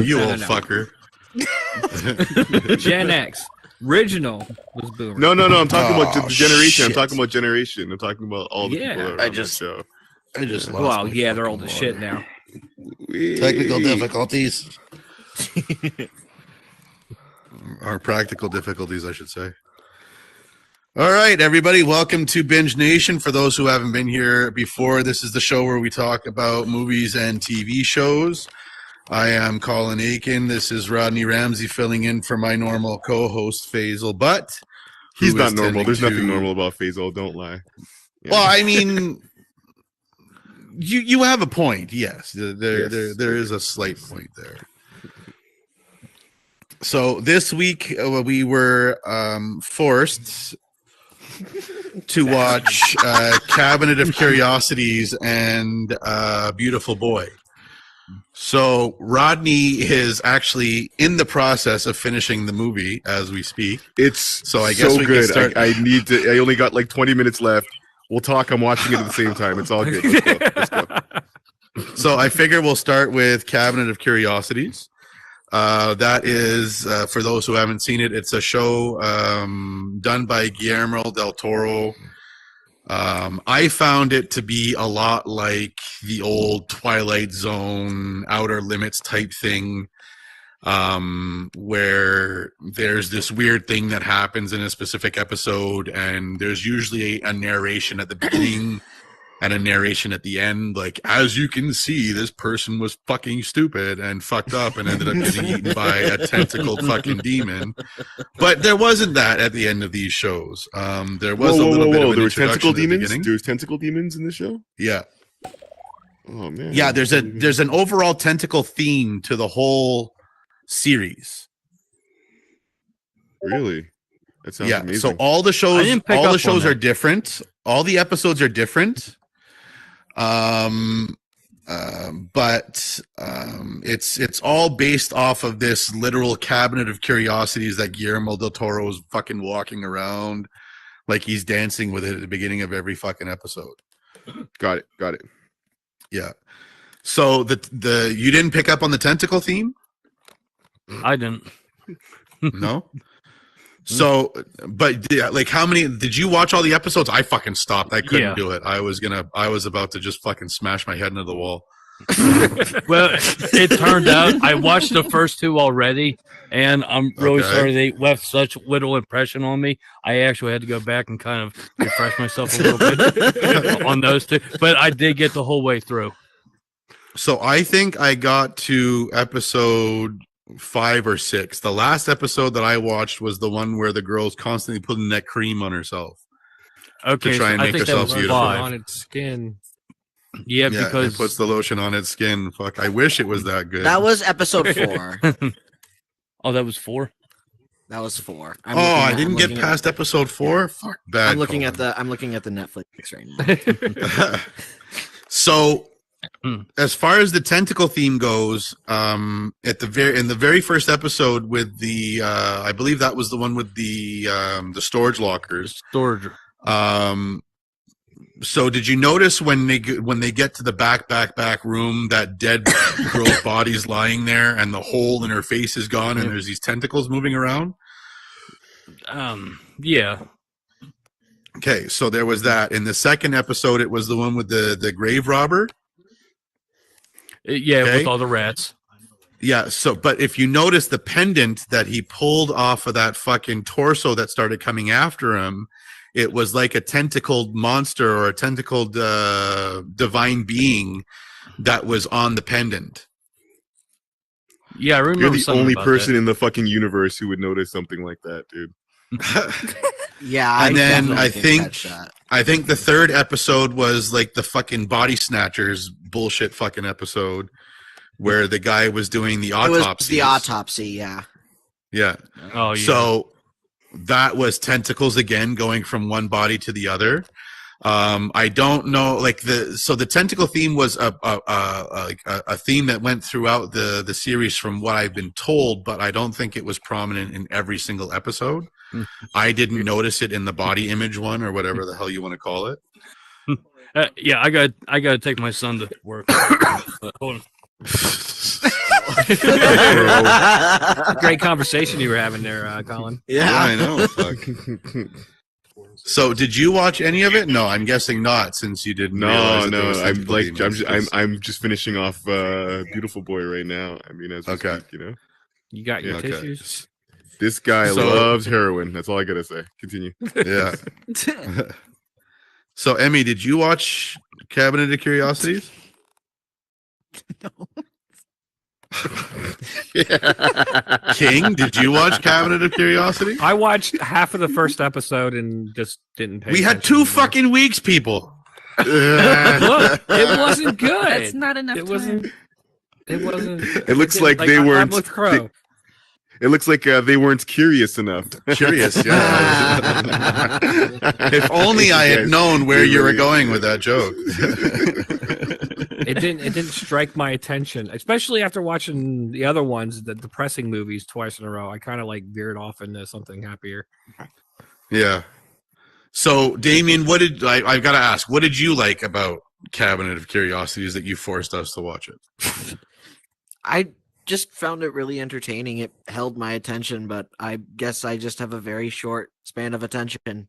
You old fucker. Gen X. Original was Boomer. No. I'm talking about the generation. Shit. I'm talking about generation. I'm talking about all the people that are on that show. I just lost Well, my yeah, they're fucking old as water. shit now. Technical difficulties. Or practical difficulties, I should say. All right, everybody, welcome to Binge Nation. For those who haven't been here before, this is the show where we talk about movies and TV shows. I am Colin Aiken. This is Rodney Ramsey filling in for my normal co-host, Faisal Butt. He's not normal. There's nothing normal about Faisal. Don't lie. Yeah. Well, I mean, you have a point. Yes, there is a slight point there. So this week we were forced to watch Cabinet of Curiosities and Beautiful Boy. So Rodney is actually in the process of finishing the movie as we speak. It's so I guess we good. can start. I need to. I only got like 20 minutes left. We'll talk. I'm watching it at the same time. It's all good. Let's go. So I figure we'll start with Cabinet of Curiosities. That is, for those who haven't seen it, it's a show done by Guillermo del Toro. I found it to be a lot like the old Twilight Zone, Outer Limits type thing, where there's this weird thing that happens in a specific episode, and there's usually a narration at the beginning and a narration at the end, like, as you can see, this person was fucking stupid and fucked up and ended up getting eaten by a tentacled fucking demon. But there wasn't that at the end of these shows. There was a little bit of an there was tentacle demons. The There was tentacle demons in the show. Yeah. Oh man. Yeah, there's an overall tentacle theme to the whole series. Really? That sounds amazing. So all the shows are different. All the episodes are different. But it's all based off of this literal cabinet of curiosities that Guillermo del Toro is fucking walking around like he's dancing with it at the beginning of every fucking episode. Got it. Yeah. So the you didn't pick up on the tentacle theme? I didn't. No. So, but yeah, like, how many did you watch? All the episodes? I fucking stopped. I couldn't do it. I was about to just fucking smash my head into the wall. Well, it turned out I watched the first two already, and I'm really sorry they left such little impression on me. I actually had to go back and kind of refresh myself a little bit on those two, but I did get the whole way through. So I think I got to episode 5 or 6. The last episode that I watched was the one where the girl's constantly putting that cream on herself. Okay, to try and make herself beautiful. On its skin. Yeah, because it puts the lotion on its skin. Fuck, I wish it was that good. That was episode 4. Oh, that was 4. That was 4. I didn't get past episode 4. Fuck, bad. I'm looking at the Netflix right now. So, as far as the tentacle theme goes, in the very first episode with the I believe that was the one with the storage lockers. So did you notice when they get to the back room, that dead girl's body's lying there and the hole in her face is gone and there's these tentacles moving around? Yeah. Okay, so there was that. In the second episode, it was the one with the grave robber. Yeah, with all the rats. Yeah, so, but if you notice the pendant that he pulled off of that fucking torso that started coming after him, it was like a tentacled monster or a tentacled divine being that was on the pendant. Yeah, I remember. You're the only person in the fucking universe who would notice something like that, dude. Yeah, and then I think the third episode was like the fucking body snatchers bullshit fucking episode where the guy was doing the autopsy. It was the autopsy, yeah. Yeah. Oh, yeah. So that was tentacles again going from one body to the other. I don't know, like the tentacle theme was a theme that went throughout the series from what I've been told, but I don't think it was prominent in every single episode. I didn't notice it in the body image one or whatever the hell you want to call it. Yeah, I got to take my son to work. Hold on. Great conversation you were having there, Colin. Yeah, I know. Fuck. So, did you watch any of it? No, I'm guessing not, since you didn't. No, realize that there was I'm technical like demons. I'm just finishing off Beautiful Boy right now. I mean, as we speak, you know. You got your Okay. tissues. This guy So- loves heroin. That's all I gotta say. Continue. Yeah. So, Emmy, did you watch Cabinet of Curiosities? King, did you watch Cabinet of Curiosity? I watched half of the first episode and just didn't pay We had attention 2 anymore. fucking weeks, people. Look, it wasn't good. That's not enough It time. wasn't. It wasn't. It looks didn't- like they weren't. I'm with Crow. It looks like they weren't curious enough. Curious, yeah. If only I had known where you were going with that joke. It didn't strike my attention, especially after watching the other ones, the depressing movies twice in a row. I kind of like veered off into something happier. Yeah. So, Damien, I've got to ask, what did you like about Cabinet of Curiosities that you forced us to watch it? I just found it really entertaining. It held my attention, but I guess I just have a very short span of attention.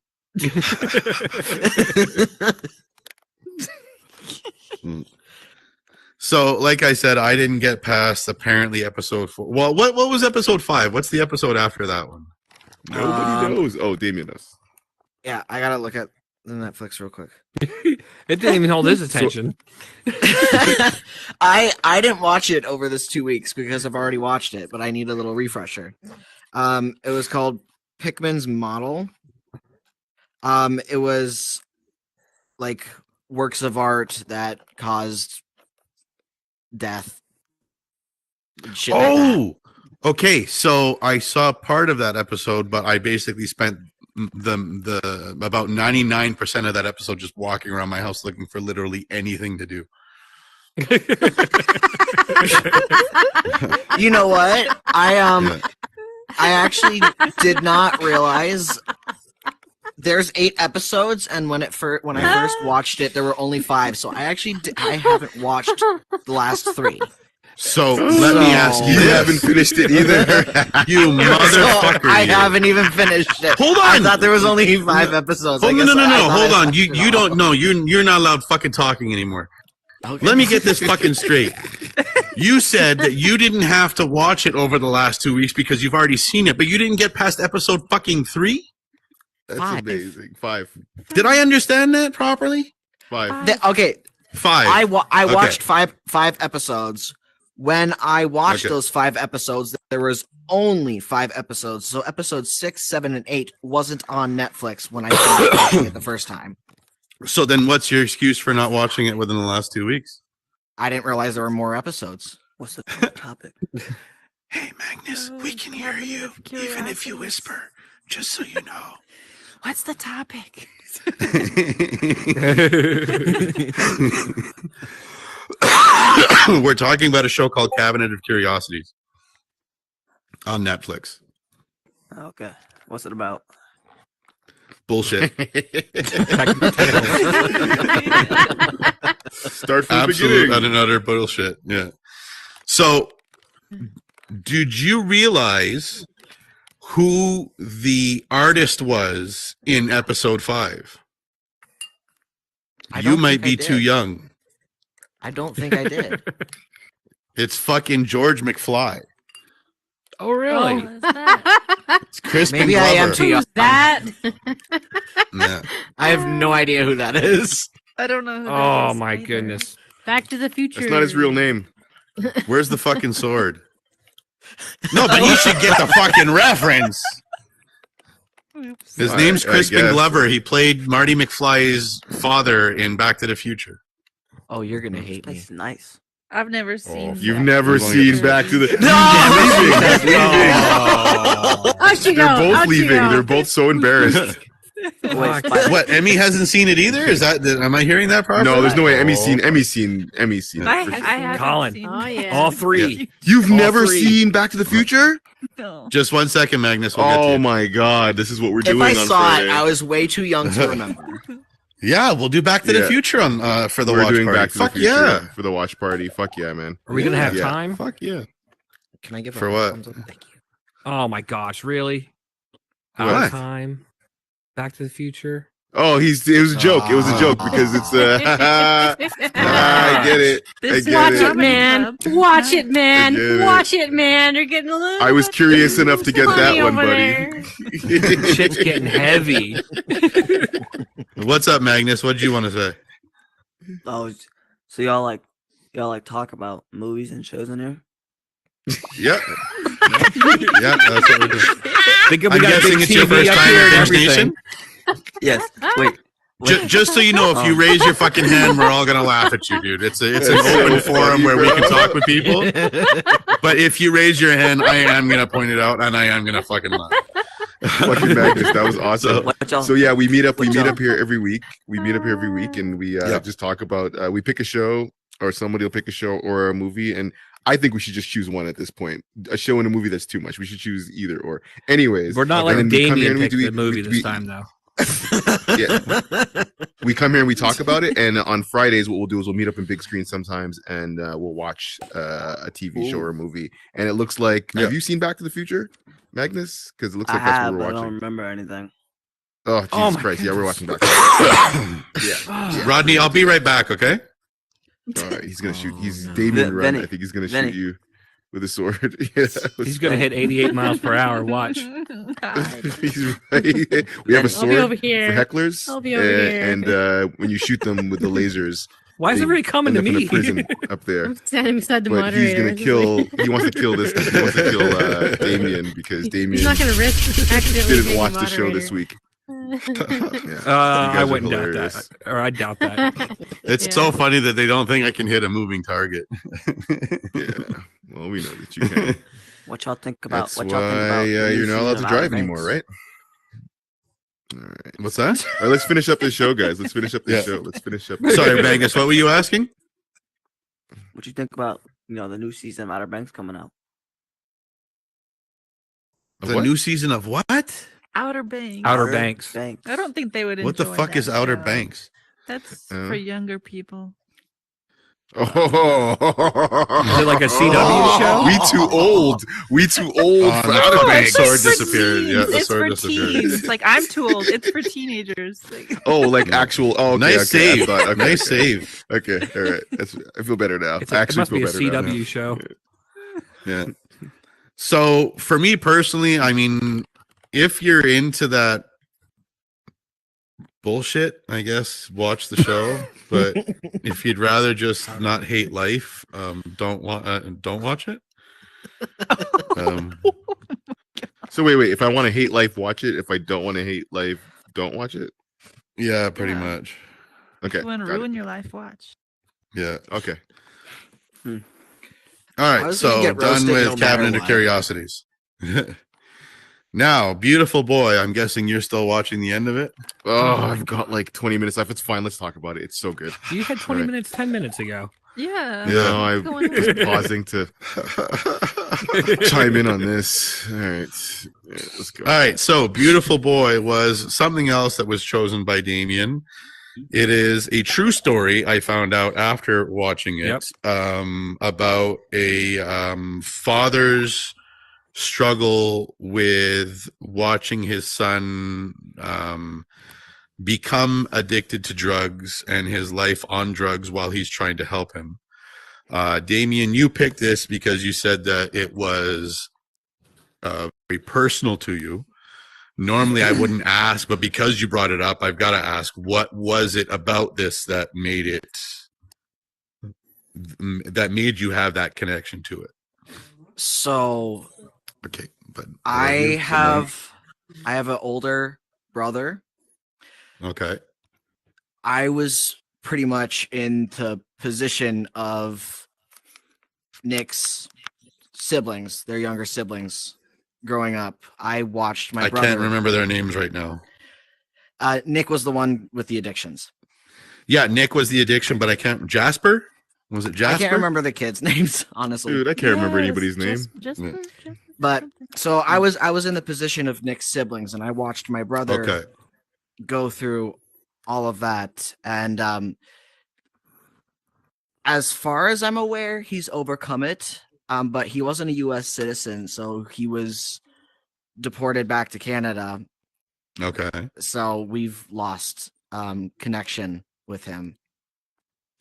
So, like I said, I didn't get past apparently episode 4. Well, what was episode 5? What's the episode after that one? Nobody knows. Oh, Damien knows. Yeah, I gotta look at the Netflix real quick. It didn't even hold his attention. I didn't watch it over this 2 weeks because I've already watched it, but I need a little refresher. It was called Pickman's Model. It was like works of art that caused death. Shit like that. Okay. So I saw part of that episode, but I basically spent the about 99% of that episode just walking around my house looking for literally anything to do. You know what? I actually did not realize there's 8 episodes, and when I first watched it, there were only 5. So I actually I haven't watched the last 3. So let me ask you You this. haven't finished it either. You motherfucker. So I you. haven't even finished it. Hold on. I thought there was only 5 episodes. Oh, I no, guess no, I no. thought Hold I on. watched it You all. don't know. You're not allowed fucking talking anymore. Okay. Let me get this fucking straight. You said that you didn't have to watch it over the last 2 weeks because you've already seen it, but you didn't get past episode fucking 3? That's 5. amazing. 5. Did I understand that properly? 5. Okay, 5. I Okay. watched five episodes. When I watched Okay. those 5 episodes, there was only 5 episodes. So episodes 6, 7, and 8 wasn't on Netflix when I started watching it the first time. So then what's your excuse for not watching it within the last 2 weeks? I didn't realize there were more episodes. What's the topic? Hey, Magnus, we can hear you, even if you whisper, just so you know. What's the topic? We're talking about a show called Cabinet of Curiosities on Netflix. Okay. What's it about? Bullshit. Start from the Absolute beginning. and utter bullshit. Yeah. So, did you realize who the artist was in episode 5? I You don't might think I be too did. young. I don't think I did. It's fucking George McFly. Oh, really? Oh, is that? It's Crispin Maybe Glover. I am too young. Who's that? Yeah. I have no idea who that is. I don't know. Who that Oh is my either. goodness. Back to the Future. That's not his real name. Where's the fucking sword? No, but you should get the fucking reference. Oops. His I- name's I Crispin guess. Glover. He played Marty McFly's father in Back to the Future. Oh, you're gonna hate me. That's nice. I've never seen. You've that. never I'm going seen to- Back to the. No! That's leaving. How'd you They're know? both How'd you leaving. know? They're both so embarrassed. Wait, What? Emmy hasn't seen it either? Is that? Am I hearing that properly? No, there's no way. Emmy's Oh. seen. Emmy's seen. Emmy's seen. I it for sure. haven't Colin. seen Oh, yeah. All 3. You've all never 3. seen Back to the Future? No. Just 1 second, Magnus. We'll get to Oh you. my god, this is what we're If doing I on saw Friday. it, I was way too young to remember. Yeah, we'll do Back to the Yeah. Future on for the We're watch doing party. Back to Fuck the Future yeah. for the watch party. Fuck yeah, man. Are we gonna have Yeah. time? Fuck yeah. Can I give For a what? thumbs up? Thank you. Oh my gosh, really? Out What? of time. Back to the Future. Oh, it was a joke. It was a joke because it's I get it. This I Watch get it, it. man. Watch it, man. get it. Watch it, man. You're getting a little. I was curious enough to get that funny one, over buddy. there. Shit's getting heavy. What's up, Magnus? What did you want to say? Oh, so y'all like talk about movies and shows in here? Yep. Yeah, that's what we're doing. Think of I'm guessing it's your first time at Binge Nation. Yes. Wait. Just so you know, if you raise your fucking hand, we're all gonna laugh at you, dude. It's an open forum where we can talk with people. But if you raise your hand, I am gonna point it out, and I am gonna fucking laugh. Fucking Magnus, that was awesome. What y'all- So yeah, we meet up. We what meet y'all- up here every week. We meet up here every week, and we just talk about. We pick a show, or somebody will pick a show or a movie, and I think we should just choose one at this point. A show and a movie that's too much. We should choose either or. Anyways, We're not and then like we come here Damien and we picked do- the movie we- this time, though. Yeah. We come here and we talk about it, and on Fridays what we'll do is we'll meet up in big screen sometimes, and we'll watch a TV show or a movie. And it looks like, have you seen Back to the Future, Magnus? Because it looks I like that's have, what but we're I don't watching. remember anything. Oh, Oh Jesus my Christ. Yeah, we're watching Back. Yeah. Rodney, I'll be right back. Okay. All right, he's gonna shoot. He's no. Damien Run. Vinny, I think he's gonna Vinny. shoot you with a sword. Yeah, He's gonna hit 88 miles per hour. Watch. He's right. We have a I'll be sword over for here. hecklers, I'll be over here. and when you shoot them with the lasers, Why is they everybody coming end to up in me? a prison up there. I'm standing beside the But he's moderator. gonna kill. He wants to kill this. He wants to kill Damien because Damien He's not gonna risk accidentally didn't being watch the the show this moderator. week. Yeah. I are wouldn't doubt hilarious. that. Or I doubt that. It's Yeah. so funny that they don't think I can hit a moving target. Yeah. Well, we know that you can. What y'all think about? That's what why y'all think about? the new you're not allowed season to of drive Outer anymore, Banks? right? All right. What's that? All right, let's finish up this show, guys. Let's finish up this Yeah. show. Let's finish up. Sorry, Magnus. What were you asking? What you think about the new season of Outer Banks coming out? The What? new season of what? Outer Banks. Outer Banks. Banks. I don't think they would. What the enjoy fuck that is Outer show. Banks? That's Uh, for younger people. Oh, Is it like a CW show? We too old. We too old for no, Outer the Banks. sword it's for disappeared. teens. Yeah, the it's sword for disappeared. teens. Like I'm too old. It's for teenagers. Like, Oh, like actual. Oh, okay, Nice okay, I save. thought- okay, Nice okay. save. Okay, all right. I feel better now. It's I it actually must be feel a better now. CW show. Yeah. So for me personally, I mean, if you're into that bullshit, I guess watch the show. But if you'd rather just not hate life, don't watch it. So wait. If I want to hate life, watch it. If I don't want to hate life, don't watch it. Yeah, pretty Yeah. much. Okay. if you want to got it. ruin your life, watch. Yeah. Okay. All I right. was gonna So get done roasted with no matter Cabinet of what. Curiosities. Now, beautiful boy. I'm guessing you're still watching the end of it. Oh, I've got like 20 minutes left. It's fine. Let's talk about it. It's so good. You had 20 Right. minutes 10 minutes ago. Yeah. Yeah. No, I What's going was on? pausing to chime in on this. All right. Yeah, let's go. All right, so Beautiful Boy was something else that was chosen by Damien. It is a true story I found out after watching it about a father's struggle with watching his son become addicted to drugs and his life on drugs while he's trying to help him. Damien, you picked this because you said that it was very personal to you. Normally I wouldn't ask, but because you brought it up, I've got to ask, what was it about this that made you have that connection to it? So Okay, but I have an older brother. Okay. I was pretty much in the position of Nick's siblings, their younger siblings, growing up. I watched my I brother. can't remember their names right now. Nick was the one with the addictions. Yeah, Nick was the addiction, but I can't. Jasper? Was it Jasper? I can't remember the kids' names, honestly. Dude, I can't remember Yes, anybody's name. Jasper. But so I was in the position of Nick's siblings, and I watched my brother Okay. go through all of that. And as far as I'm aware, he's overcome it. but he wasn't a U.S. citizen, so he was deported back to Canada. Okay. So we've lost connection with him.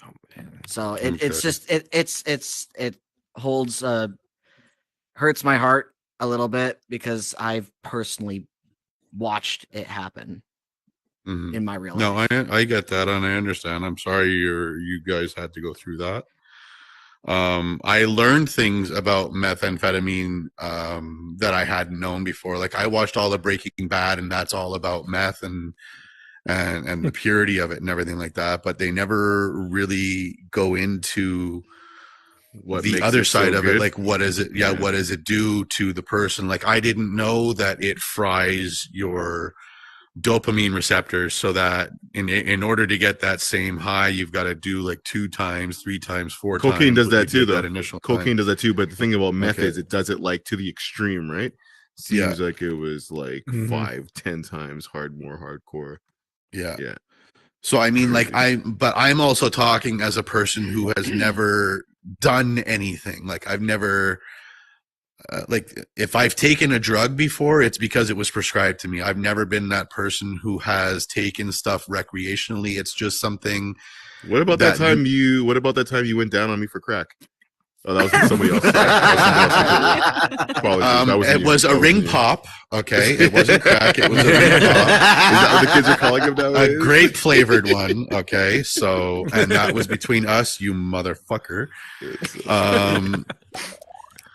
Oh man. So it's just it holds hurts my heart a little bit because I've personally watched it happen in my real life. No, I get that and I understand. I'm sorry you guys had to go through that. I learned things about methamphetamine that I hadn't known before. Like I watched all of Breaking Bad, and that's all about meth and the purity of it and everything like that. But they never really go into What the makes other it side so of good? it. Like what is it? Yeah, what does it do to the person? Like I didn't know that it fries your dopamine receptors, so that in order to get that same high, you've got to do like 2 times, 3 times, 4 times. Cocaine does that too, though. That initial Cocaine does that too, but the thing about meth Okay. is it does it like to the extreme, right? Seems like it was like 5-10 times more hardcore. Yeah. Yeah. So I mean, like Crazy. but I'm also talking as a person who has never done anything. Like I've never, like if I've taken a drug before, it's because it was prescribed to me. I've never been that person who has taken stuff recreationally. It's just something. What about that time you went down on me for crack? Oh, that was somebody else. It was a ring pop. Okay, it wasn't crack. It was a ring pop. Is that what the kids are calling him nowadays? A grape flavored one. Okay, so and that was between us, you motherfucker.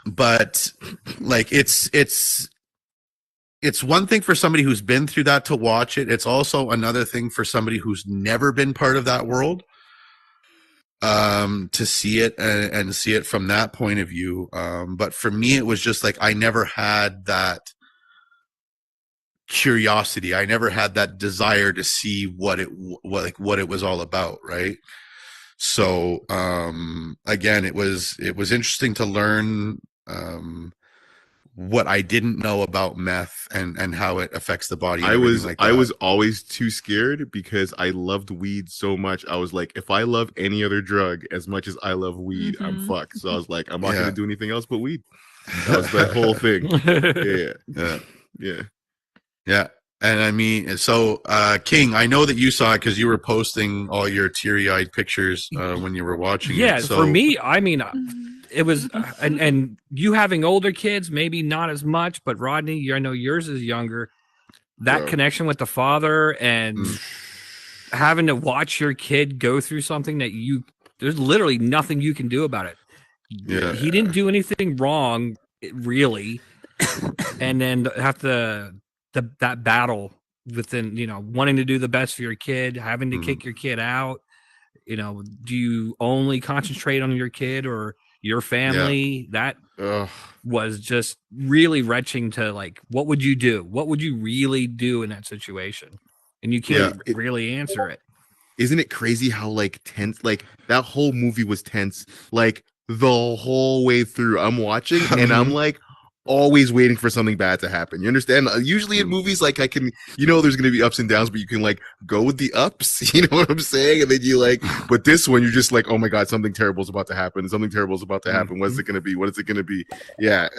But like it's one thing for somebody who's been through that to watch it. It's also another thing for somebody who's never been part of that world. To see it and see it from that point of view. But for me, it was just like I never had that curiosity. I never had that desire to see what it was all about, right? So again, it was interesting to learn what I didn't know about meth and how it affects the body. I was always too scared because I loved weed so much. I was like, if I love any other drug as much as I love weed, I'm fucked. So I was like, I'm not going to do anything else but weed. That was that whole thing. Yeah. And I mean, so King, I know that you saw it because you were posting all your teary-eyed pictures when you were watching it. Yeah, So, for me, I mean, it was, and you having older kids, maybe not as much, but Rodney, I know yours is younger. That connection with the father and having to watch your kid go through something that there's literally nothing you can do about it. Yeah. He didn't do anything wrong, really. And then have that battle within, wanting to do the best for your kid, having to kick your kid out. Do you only concentrate on your kid or your family? That was just really wrenching to like, what would you do? What would you really do in that situation? And you can't really answer it. Isn't it crazy how like tense, like that whole movie was tense, like the whole way through. I'm watching and I'm like always waiting for something bad to happen. You understand? Usually in movies, like I can, there's going to be ups and downs, but you can like go with the ups, you know what I'm saying? And then you like, but this one, you're just like, oh my God, something terrible is about to happen. Something terrible is about to happen. What is it going to be? What is it going to be? Yeah.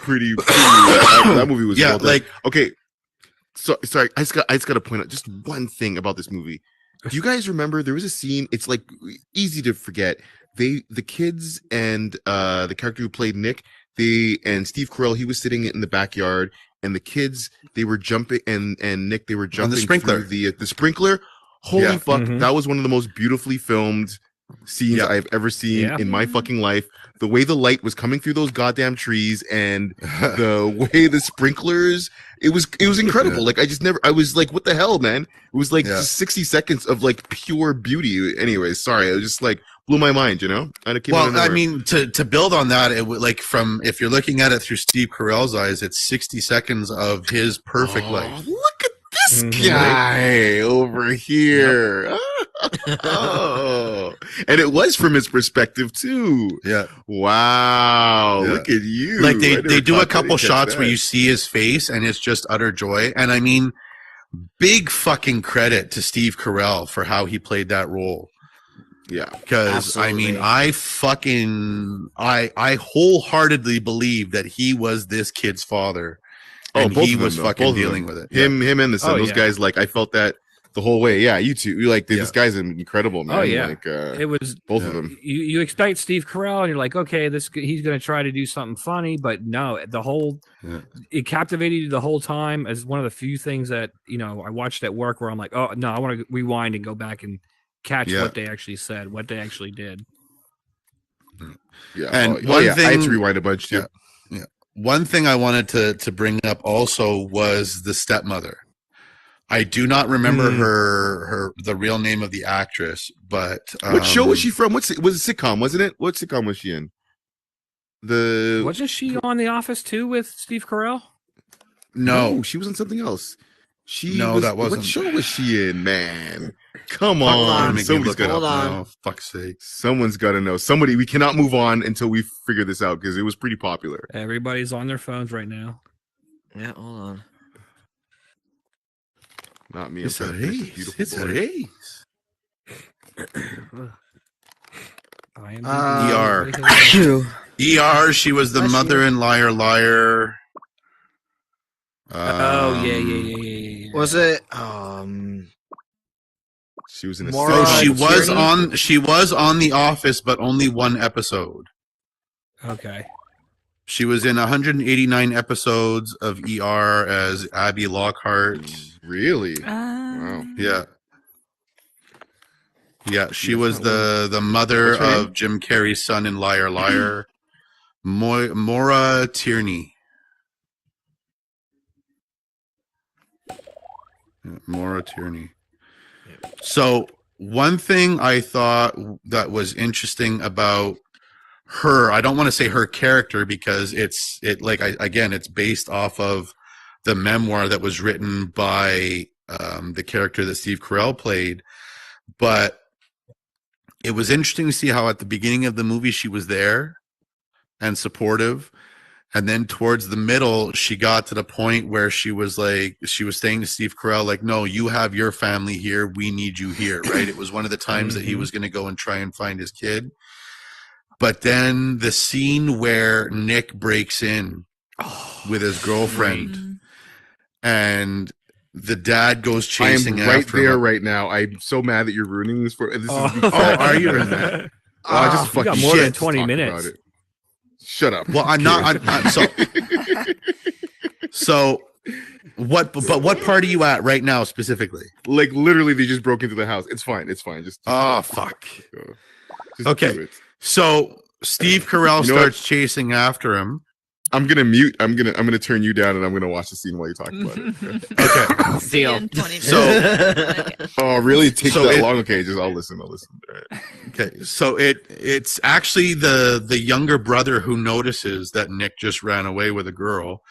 Pretty that movie was well done. like, okay. So sorry, I just got to point out just one thing about this movie. Do you guys remember there was a scene? It's like easy to forget. The kids and the character who played Nick, and Steve Carell, he was sitting in the backyard, and the kids, they were jumping, and Nick, they were jumping the sprinkler. through the sprinkler. Holy fuck, that was one of the most beautifully filmed scenes I've ever seen in my fucking life. The way the light was coming through those goddamn trees and the way the sprinklers, it was incredible. Like I was like, what the hell, man? It was like just 60 seconds of like pure beauty. Anyways, sorry, it was just like blew my mind, I mean, to build on that, it would like if you're looking at it through Steve Carell's eyes, it's 60 seconds of his perfect life. Look at this guy over here. And it was from his perspective too. Yeah. Wow. Yeah. Look at you. Like they do a couple shots where you see his face and it's just utter joy. And I mean, big fucking credit to Steve Carell for how he played that role. Yeah. Because I mean, I wholeheartedly believe that he was this kid's father, and both he of them, was though. fucking Both of dealing them. with it. Him and the son. Oh, Those yeah. guys, like, I felt that the whole way. Yeah, you two. You're like, this Yeah. guy's incredible, man. Oh yeah, Like, it was both of them. You expect Steve Carell, and you're like, okay, he's going to try to do something funny, but no, it captivated you the whole time. As one of the few things that I watched at work where I'm like, oh no, I want to rewind and go back and catch what they actually said, what they actually did. Yeah, And I had to rewind a bunch too. Yeah. One thing I wanted to bring up also was the stepmother. I do not remember the real name of the actress, but what show was she from? Was it sitcom? Wasn't it? What sitcom was she in? Wasn't she on The Office too with Steve Carell? No, she was in something else. That wasn't. What show was she in, man? Come Hold on, on. somebody's got Hold to on. know. Fuck's sake! Someone's got to know. Somebody. We cannot move on until we figure this out because it was pretty popular. Everybody's on their phones right now. Yeah, hold on. Not me. It's I'm a trying to finish this race. beautiful It's a boy. race. ER. She was the mother in Liar Liar. Yeah. Was it? She was in a. She was on The Office, but only one episode. Okay. She was in 189 episodes of ER as Abby Lockhart. Really? Wow. Yeah. Yeah, she was the mother of Jim Carrey's son in Liar Liar. Maura Tierney. Maura Tierney. So one thing I thought that was interesting about her, I don't want to say her character because it's based off of the memoir that was written by the character that Steve Carell played, but it was interesting to see how at the beginning of the movie she was there and supportive, and then towards the middle she got to the point where she was saying to Steve Carell, like, no, you have your family here, we need you here, right? It was one of the times that he was going to go and try and find his kid. But then the scene where Nick breaks in with his girlfriend and the dad goes chasing after him. I'm right there right now. I'm so mad that you're ruining this for. This is are you? I just you fucking got more than 20 minutes. Shut up. Well, I'm not. So what? But what part are you at right now specifically? Like literally, they just broke into the house. It's fine. It's fine. Just fuck. Just okay. do it. So Steve Carell starts chasing after him. I'm gonna mute. I'm gonna turn you down, and I'm gonna watch the scene while you talk about it. Okay. See you in 20 minutes. So, oh, really? It takes that long? Okay, I'll listen. All right. Okay. So it's actually the younger brother who notices that Nick just ran away with a girl.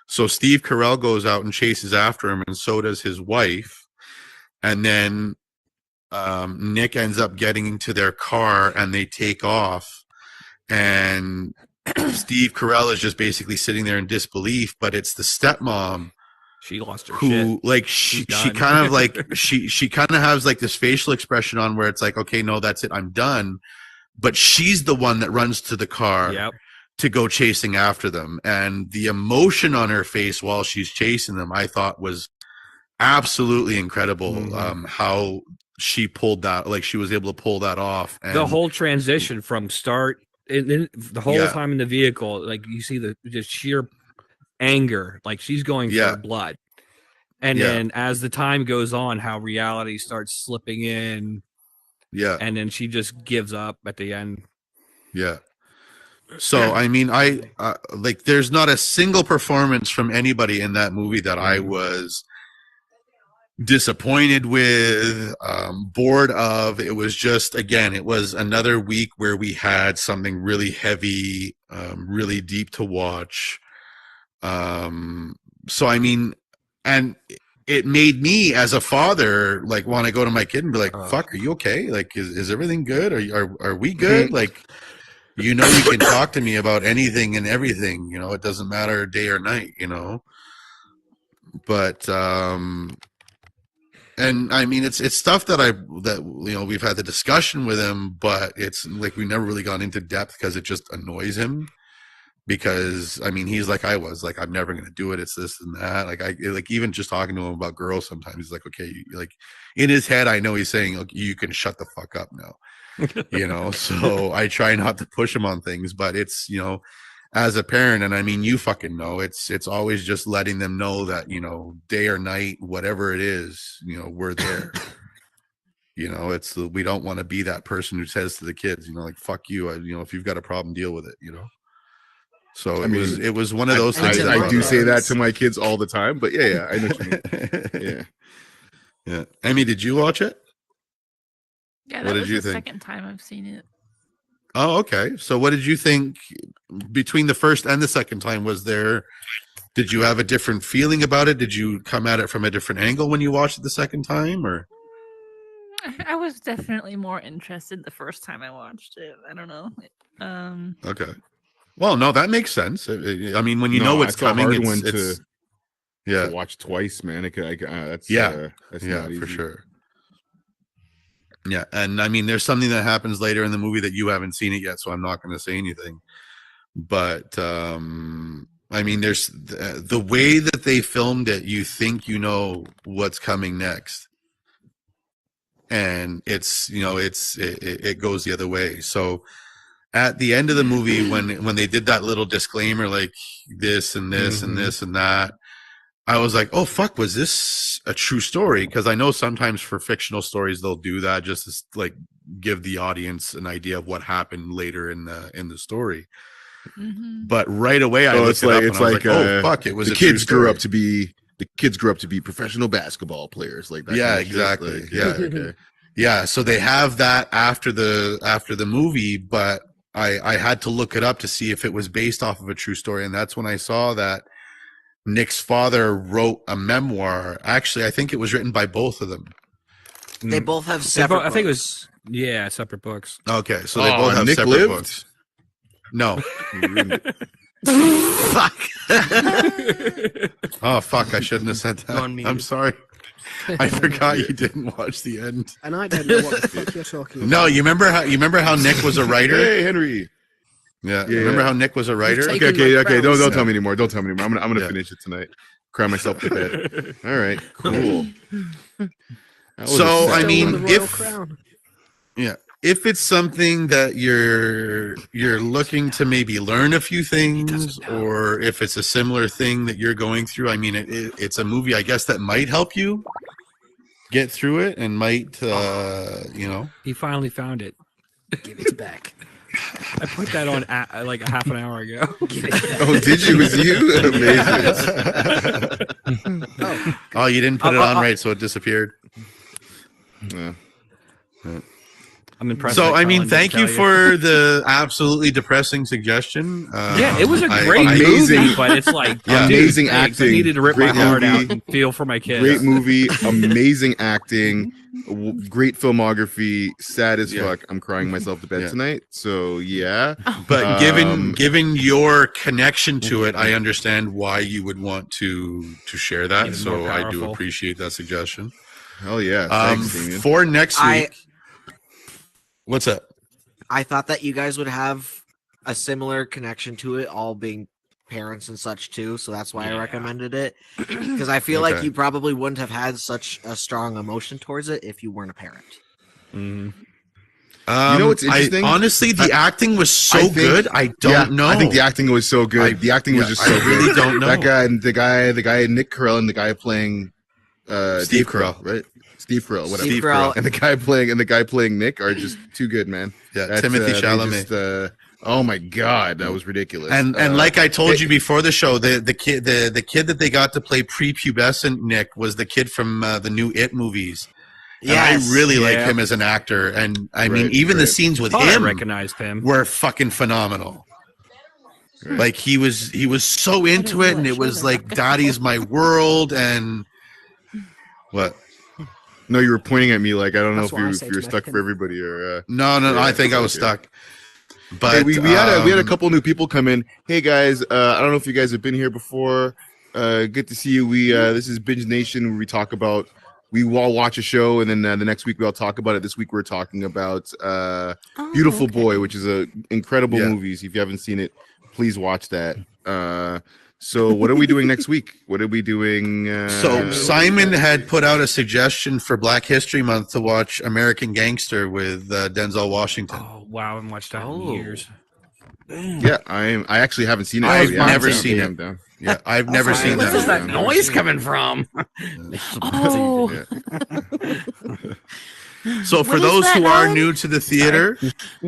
So Steve Carell goes out and chases after him, and so does his wife. And then Nick ends up getting into their car, and they take off. And Steve Carell is just basically sitting there in disbelief, but it's the stepmom. She lost her who shit. like she kind of like she kind of has like this facial expression on where it's like, okay, no, that's it, I'm done. But she's the one that runs to the car to go chasing after them, and the emotion on her face while she's chasing them, I thought was absolutely incredible. How she pulled that, like she was able to pull that off. And the whole transition from start and then the whole time in the vehicle, like you see the just sheer anger, like she's going for blood. And then as the time goes on, how reality starts slipping in. Yeah. And then she just gives up at the end. Yeah. So, I mean, I like there's not a single performance from anybody in that movie that I was disappointed with, bored of. It was just, again, it was another week where we had something really heavy, really deep to watch. So I mean, and it made me as a father like want to go to my kid and be like, fuck, are you okay? Like, is everything good? Are we good? Like, you know, you can talk to me about anything and everything, you know, it doesn't matter day or night, you know. But And I mean, it's stuff that we've had the discussion with him, but it's like we never really gone into depth because it just annoys him. Because I mean, he's like I was like, I'm never gonna do it. It's this and that. Like even just talking to him about girls, sometimes he's like, okay, like in his head, I know he's saying, look, you can shut the fuck up now, So I try not to push him on things, but it's as a parent, and I mean, you fucking know, it's always just letting them know that day or night, whatever it is, we're there. It's we don't want to be that person who says to the kids, like fuck you, if you've got a problem, deal with it, So it was one of those things. I do say that to my kids all the time, but yeah, I know what you mean. Yeah. Amy, did you watch it? Yeah, What that did was you the think? second time I've seen it. Oh, okay. So what did you think between the first and the second time? Did you have a different feeling about it? Did you come at it from a different angle when you watched it the second time, or? I was definitely more interested the first time I watched it. I don't know. Okay. Well, no, that makes sense. I mean, when you know what's coming, it's to watch twice, man. That's that's not easy. for sure. Yeah, and I mean, there's something that happens later in the movie that you haven't seen it yet, so I'm not going to say anything. But I mean, there's the way that they filmed it. You think you know what's coming next, and it goes the other way. So at the end of the movie, when they did that little disclaimer, like this and this and this and that, I was like, oh fuck, was this a true story? Because I know sometimes for fictional stories they'll do that just to like give the audience an idea of what happened later in the story. But right away I looked it up and I was like, oh fuck, it was the kids grew up to be professional basketball players, like that. Yeah, kind of exactly. Like, yeah. Okay. Yeah, so they have that after the movie, but I had to look it up to see if it was based off of a true story, and that's when I saw that Nick's father wrote a memoir. Actually, I think it was written by both of them. They both have separate. I think it was separate books. Okay, so they both have Nick separate lived? books. No. Fuck. Oh fuck! I shouldn't have said that. I'm sorry. I forgot you didn't watch the end. And I don't know what the fuck you're talking about. No, you remember how Nick was a writer? Hey, Henry. Yeah. Remember how Nick was a writer? Okay. Don't tell me anymore. Don't tell me anymore. I'm gonna finish it tonight. Cry myself to bed. All right. Cool. So I mean, Crown. if it's something that you're looking to maybe learn a few things, or if it's a similar thing that you're going through, I mean, it's a movie, I guess, that might help you get through it and might, He finally found it. Give it back. I put that on like a half an hour ago. Oh, did you? Was you? Amazing. Oh, you didn't put it on right, so it disappeared. Yeah. I'm impressed. So, I mean, thank you for the absolutely depressing suggestion. Yeah, it was a great amazing movie, but it's like amazing dude, acting. I needed to rip Great my heart movie. out and feel for my kids. Great movie, amazing acting, great filmography. Sad as fuck. I'm crying myself to bed tonight. So yeah, but given your connection to it, I understand why you would want to share that. Even So more I do powerful. appreciate that suggestion. Hell yeah! Thanks, Damien. For next week, what's up? I thought that you guys would have a similar connection to it, all being parents and such too. So that's why I recommended it, because I feel like you probably wouldn't have had such a strong emotion towards it if you weren't a parent. You know what's interesting? Honestly, the acting was so good. I don't know. I think the acting was so good. The acting was just so good. I really don't know. That guy, the guy Nick Carell, and the guy playing Steve Dave Carell, right? Steve Carell, whatever. Steve Carell. And the guy playing Nick are just too good, man. Yeah, Timothy Chalamet. Oh my god, that was ridiculous. And like I told you before the show, the kid that they got to play prepubescent Nick was the kid from the new It movies. Yeah, I really like him as an actor, and I mean, even the scenes with I him recognized him. were fucking phenomenal. Like he was so into it, and it was like Daddy's my world, and what? No, you were pointing at me like I don't know That's why I if say you were to stuck Mexican. for everybody or. No, I think I was stuck. But Hey, we had a couple new people come in. Hey guys, I don't know if you guys have been here before. Good to see you. This is Binge Nation, where we talk about we all watch a show, and then the next week we all talk about it. This week we're talking about Beautiful Boy, which is a incredible movie. If you haven't seen it, please watch that. So what are we doing next week? What are we doing? So Simon had put out a suggestion for Black History Month to watch American Gangster with Denzel Washington. Oh wow, I haven't watched that in years. Yeah, I actually haven't seen it. I've never seen it. Yeah, I've never seen that. Where's that noise coming from? Oh. So for those who are new to the theater,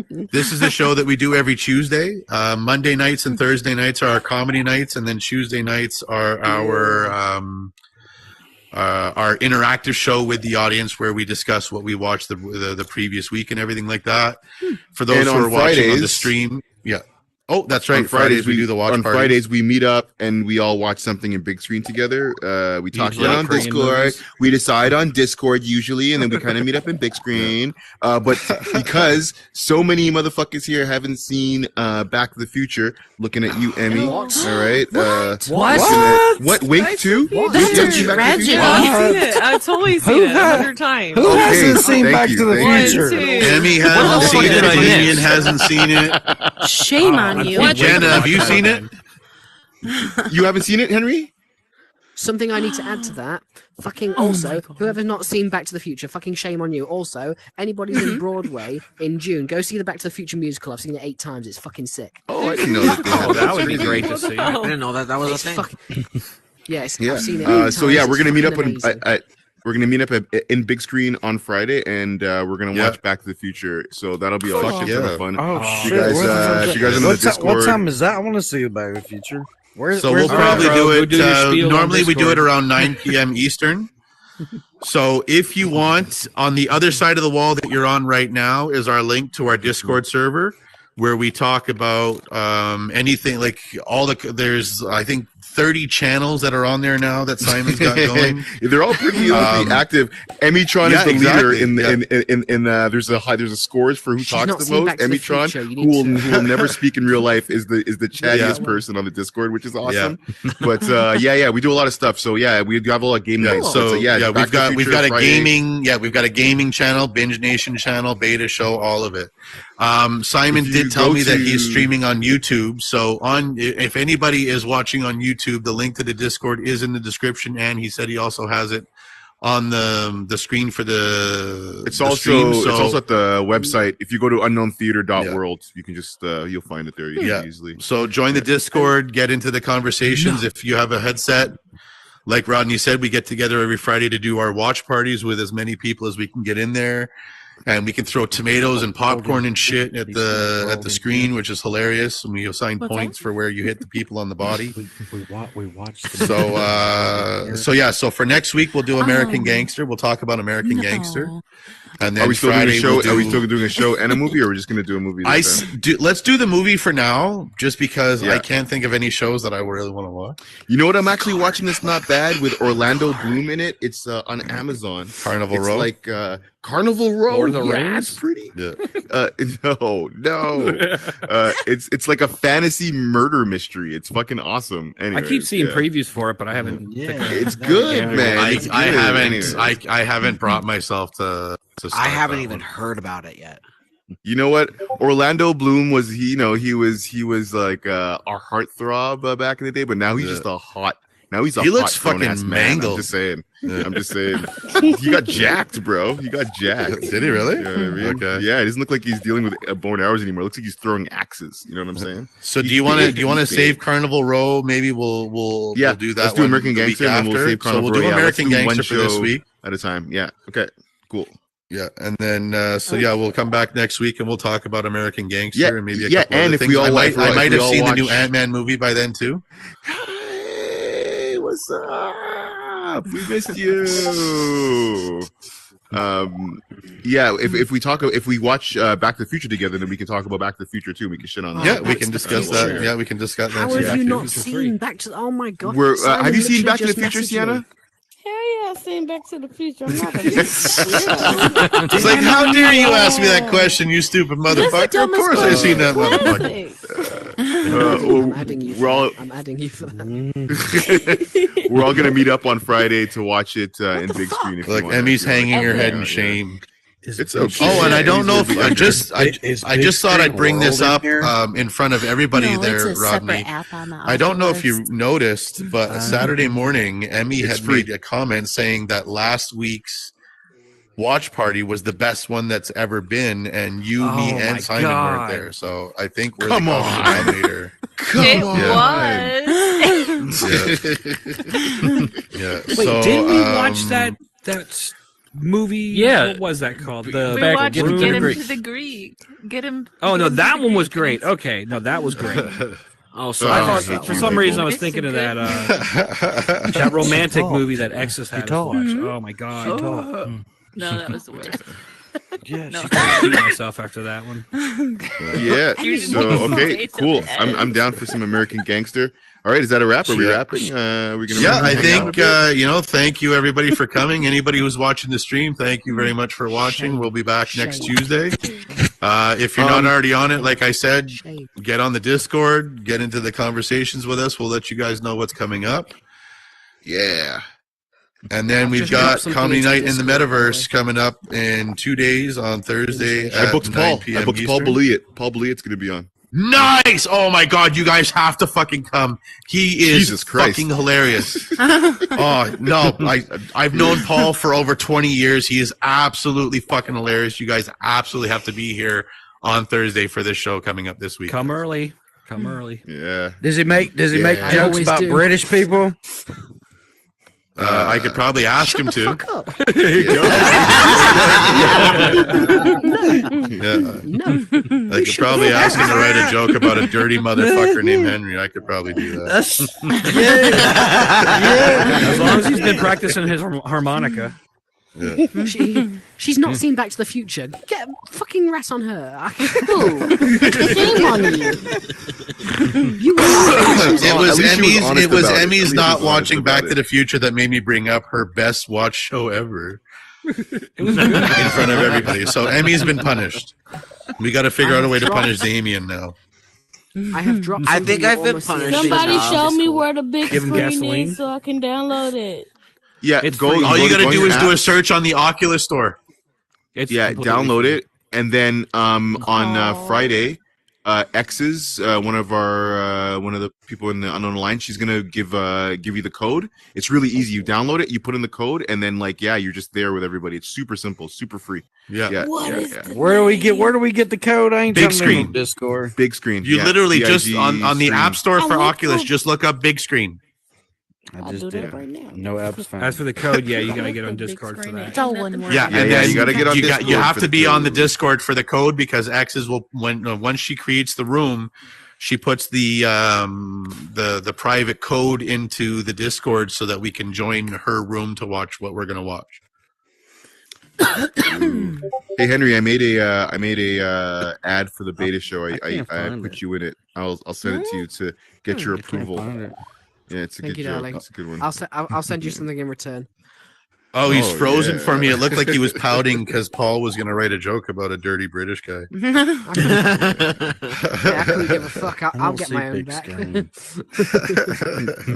this is a show that we do every Tuesday. Monday nights and Thursday nights are our comedy nights, and then Tuesday nights are our interactive show with the audience where we discuss what we watched the previous week and everything like that. For those who are watching on the stream, oh, that's right. On Fridays we do the watch on parties. Fridays we meet up and we all watch something in big screen together. We talk about it on Discord. movies? We decide on Discord usually, and then we kind of meet up in big screen. But because so many motherfuckers here haven't seen Back to the Future, looking at you, Emmy. What? All right. What? Wink too? That's You a haven't seen Back to the tragedy. Future? I've seen it. I've totally seen it 100 times. Who hasn't seen thank Back you, to the thank you. Future? Emmy What hasn't the seen fuck it. did I miss? Damien hasn't seen it. Shame on you. Jenna, have you seen it? You haven't seen it, Henry? Something I need to add to that. Fucking also, whoever's not seen Back to the Future, fucking shame on you. Also, anybody who's in Broadway in June, go see the Back to the Future musical. I've seen it 8 times. It's fucking sick. Oh, I didn't know that. They had Oh, that would be great to see. I didn't know that was a It's thing. fucking. Yes, Yeah. I've seen it. 8 times. So yeah, we're gonna meet up It's fucking amazing. we're gonna meet up in big screen on Friday, and we're gonna watch Back to the Future. So that'll be a shit ton of fun. Oh, If shit. you guys, if you guys are in the what Discord. time is that? I want to see Back to the Future. So we'll probably bro, do go it. do your spiel on Normally we do it Discord. around 9 p.m. Eastern. So if you want, on the other side of the wall that you're on right now is our link to our Discord server, where we talk about anything like there's I think 30 channels that are on there now that Simon's got going. They're all pretty active. Emmy-tron is the leader in there's a scores for who She's talks not the seen most. Back to the Emmy-tron, Future. You who will need to- never speak in real life, is the chattiest person on the Discord, which is awesome. But we do a lot of stuff. So yeah, we have a lot of game nights. So Back to the we've Future got a Friday. we've got a gaming channel, Binge Nation channel, beta show, all of it. Simon If you did tell go me that he's to- streaming on YouTube. So if anybody is watching on YouTube, the link to the Discord is in the description, and he said he also has it on the screen for the. It's the also stream, it's so- also at the website. If you go to unknowntheater.world, you can just you'll find it there easily. So join the Discord, get into the conversations. If you have a headset, like Rodney said, we get together every Friday to do our watch parties with as many people as we can get in there. And we can throw tomatoes and popcorn and shit at the screen, which is hilarious. And we assign points for where you hit the people on the body. We watched. So for next week we'll do American Gangster. We'll talk about American Gangster. And then Are we still Friday doing a show? we'll Are we still doing a show and a movie, or are we just going to do a movie? let's do the movie for now, just because I can't think of any shows that I really want to watch. You know what I'm actually watching that's not bad with Orlando Bloom in it? It's on Amazon. Carnival Row? Like Carnival Row. Lord of the yeah, Rings? it's pretty. Yeah. No. It's like a fantasy murder mystery. It's fucking awesome. I Anyways, keep seeing yeah. previews for it, but I haven't. It's good, man. It's I good. haven't Anyways. I haven't brought myself to start I haven't that even one. heard about it yet. You know what? Orlando Bloom was he was like our heartthrob back in the day, but now he's just a hot. Now he's a He hot looks grown-ass fucking man. mangled. I'm just saying. He got jacked, bro. He got jacked. Did he really? You know what I mean? Okay. Yeah, it doesn't look like he's dealing with born hours anymore. It looks like he's throwing axes. You know what I'm saying? So do you want to save Carnival Row? Maybe we'll do that. Let's do one American the week Gangster, and then we'll after. save Carnival So we'll do Row. American Let's do one Gangster for this show week at a time. Yeah. Okay. Cool. Yeah, and then we'll come back next week and we'll talk about American Gangster Yeah, and maybe a yeah, couple and other if things. we all I like- might we have all seen the new watch- Ant-Man movie by then too. Hey, what's up? We missed you. If we watch Back to the Future together, then we can talk about Back to the Future too. We can shit on that. Yeah, we can discuss that. Yeah, we can discuss that. How have you not seen Back to? Oh my god! We're, Simon have you seen literally Back to the just Future, messaged Sienna? me. Hell yeah, I've seen Back to the Future. I'm not a It's like, how dare you ask me that question, you stupid motherfucker? Of course I've seen that motherfucker. I'm adding you. we're all I'm adding you for that. we're all gonna meet up on Friday to watch it in big screen. If you Like want, Emmy's if you want. hanging her head in Yeah. shame. It's okay. Oh, and I don't know if Emmy's I just thought I'd bring this up in in front of everybody No, there, it's a Rodney. separate app on the I don't know if you Oculus. noticed, but Saturday morning, Emmy It's had free. made a comment saying that last week's watch party was the best one that's ever been, and you, Oh me, my and Simon God. weren't there. So I think we're Come the on. common denominator. It on. was. Yeah. Wait, So, didn't we watch that movie? Yeah. What was that called? We The watched Get Him to Get the Him Greek. to the Greek. Get him. Oh no, Get Him to that the one was Greek. great. Okay, no, that was great. Oh, Oh, sorry. I I thought hate for you some people. reason I was It's thinking so of good. that romantic movie that Exes had us talked. watch. Oh my god, Oh. No, that was the worst. Yeah, No. I beat myself after that one. Yeah. You So didn't okay, wait till cool. the I'm end. down for some American Gangster. All right, is that a wrap? Are we Yeah. wrapping? We're gonna Yeah, I hang out a think bit? thank you everybody for coming. Anybody who's watching the stream, thank you very much for watching. We'll be back next Shame. Tuesday. If you're not already on it, like I said, Shame. get on the Discord, get into the conversations with us. We'll let you guys know what's coming up. Yeah. And then we've just got dropped something Comedy into Night in the Discord, by the Metaverse way. coming up in 2 days on Thursday I at booked 9 Paul. p.m. I booked Paul Eastern. Beliet. Paul Beliet's gonna be on. Nice! Oh my god, you guys have to fucking come. He is Jesus Christ. fucking hilarious. Oh no, I've known Paul for over 20 years. He is absolutely fucking hilarious. You guys absolutely have to be here on Thursday for this show coming up this week. Come early. Come early. Yeah. Does he make Yeah. make I jokes always about do. British people? I could probably ask him to. Fuck up. Yeah. No. I could probably ask him to write a joke about a dirty motherfucker named Henry. I could probably do that. As long as he's been practicing his harmonica. Yeah. She's not seen Back to the Future. Get fucking rat on her. Shame on you. You were It was At least she was Emmy's. honest It was about it. At Emmy's least she not was honest watching Back about to it. the Future that made me bring up her best watch show ever It was good. in front of everybody. So Emmy's been punished. We got to figure out a way to punish Damien now. I have dropped. I think something I've you been almost see punished on Somebody enough. show me where the big Give him screen gasoline. is so I can download it. Yeah. It's Go. free. All you got to go do your is do a app. search on the Oculus store. It's Yeah. completely Download free. it, and then on Oh. Friday, X's one of the people in the unknown line. She's gonna give you the code. It's really easy. You download it, you put in the code, and then you're just there with everybody. It's super simple, super free. Yeah. Yeah. What yeah, is yeah. the Where do we name? get the code? I ain't Big telling them screen. on Discord. Big screen. You yeah. literally BIG just on the stream. App Store I for look Oculus, for- just look up big screen. I I'll just do did. that right now. No apps found. As for the code, yeah, you gotta Like get the on big Discord for screen that. It's all one word. Yeah, Yeah, and yeah, then you gotta get on you Discord have for to the be on the code. Discord for the code because X's will once she creates the room, she puts the private code into the Discord so that we can join her room to watch what we're gonna watch. Hey Henry, I made a ad for the beta show. I can't find put it. you in it. I'll send it to you to get your I can't approval. find it. Yeah, it's a Thank good you, joke. darling. It's a good one. I'll send you something in return. Oh, he's Oh, frozen yeah. for me. It looked like he was pouting because Paul was gonna write a joke about a dirty British guy. Yeah, I couldn't give a fuck. I I'll don't get see my own big back. screen.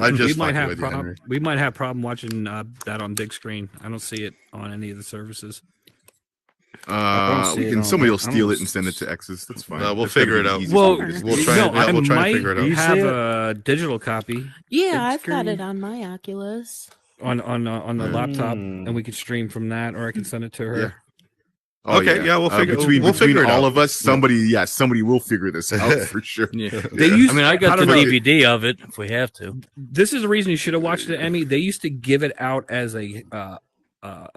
I'm We just might fucking have with you, Henry. we might have problem watching that on big screen. I don't see it on any of the services. don't see it on Somebody will there. I steal don't it and send it to X's. That's fine. We'll That's gotta figure be it the out. easiest Well, way to do We'll it. try and- I we'll try and might figure it out. You have see it? a digital copy Yeah, I've screen. got it on my Oculus. on the laptop, and we could stream from that, or I can send it to her. Yeah. Oh, Okay, yeah, we'll figure- between we'll figure it all out. of us. Somebody will figure this out for sure. Yeah. Yeah. They used. I mean, I got how the do I- DVD of it if we have to. This is the reason you should have watched it, Emmy. They used to give it out as a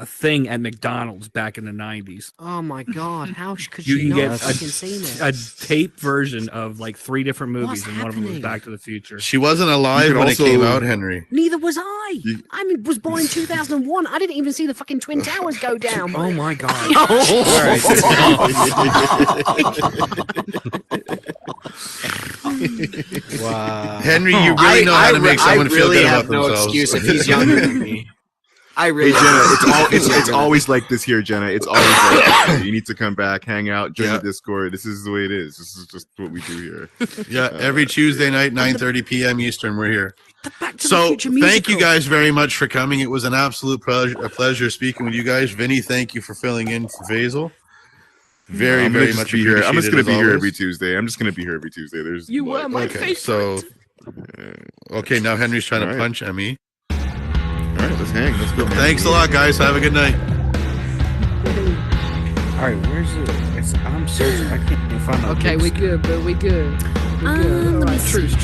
thing at McDonald's back in the 90s. Oh my god, how could You she can not get have fucking seen it? a tape version of like 3 different movies, What's and one of them was happening? Back to the Future. She wasn't alive You can when also- it came out, Henry. Neither was I. You- Was born in 2001. I didn't even see the fucking Twin Towers go down. Oh my god! Wow. Henry, you really know how to make someone feel really good have about no themselves. excuse if he's younger than me. I really. Hey Jenna, it's always like this here, Jenna. It's always like this here. You need to come back, hang out, join the Discord. This is the way it is. This is just what we do here. Yeah, every Tuesday night, 9:30 p.m. Eastern, we're here. Back to the So Future thank you musical. guys very much for coming. It was an absolute pleasure speaking with you guys. Vinny, thank you for filling in for Faisal. Very, I'm very just much be here. I'm just appreciated, gonna as be here always. every Tuesday. I'm just gonna be here every Tuesday. There's You were my favorite. So okay, now Henry's trying to punch Emmy. All right, let's hang. Let's go. Thanks a lot, guys. Have a good night. All right, where's it? I'm searching. I can't find it. Okay, we good, but we good. All right, truce.